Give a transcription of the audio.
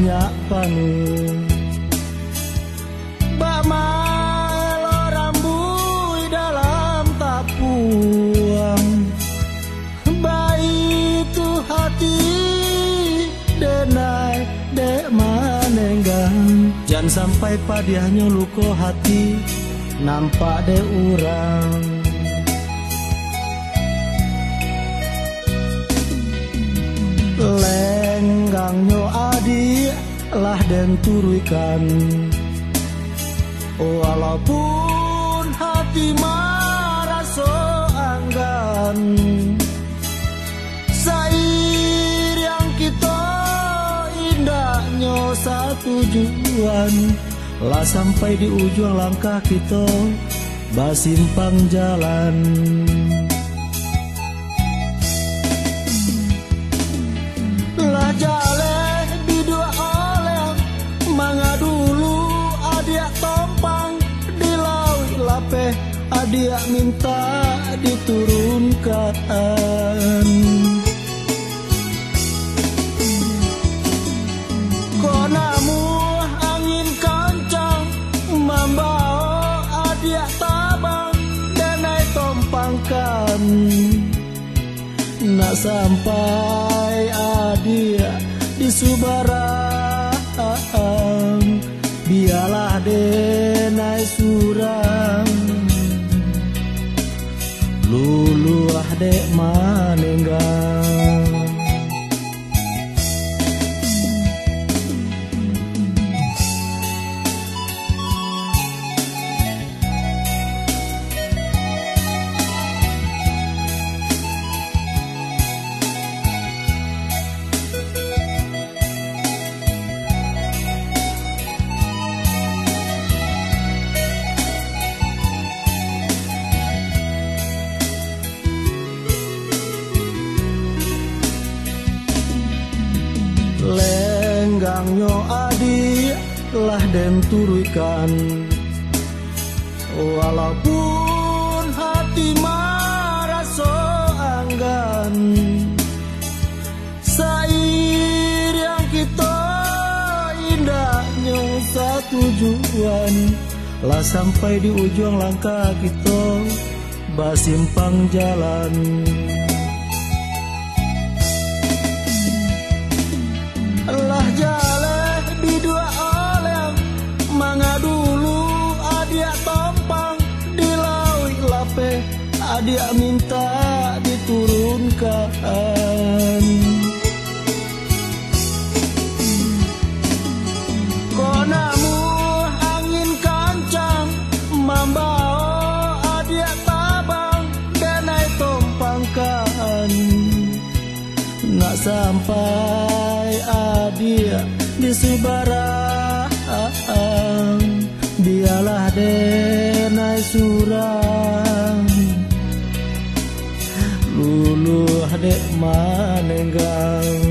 nyak panu bama elo rambui dalam tapuang baik tu hati denai dek manenggang jangan sampai padiahnya luko hati nampak de urang lenggangnya adik lah den turuikan walaupun hati marah so anggan sair yang kita indahnya satu tujuan lah sampai di ujung langkah kita basimpang jalan lah jale bidua oleh manga dulu adik tompang di laut lapeh adik minta diturunkan kok namu angin kencang membawa adik tabang dan naik tompangkan nak sampai adik di Subarang biarlah denai surang luluah dek manenggang lenggangnya adik lah den turuikan walaupun hati marah so anggan sair yang kita indahnya satu tujuan lah sampai di ujung langkah kita basimpang jalan lah jale bidua oleh manga dulu adik tompang di laut lapeh adik minta diturunkan kok namu angin kencang membawa adik tabang dan naik tompangkan nak sampai adik di Subarang biarlah denai surang luluh dek manenggang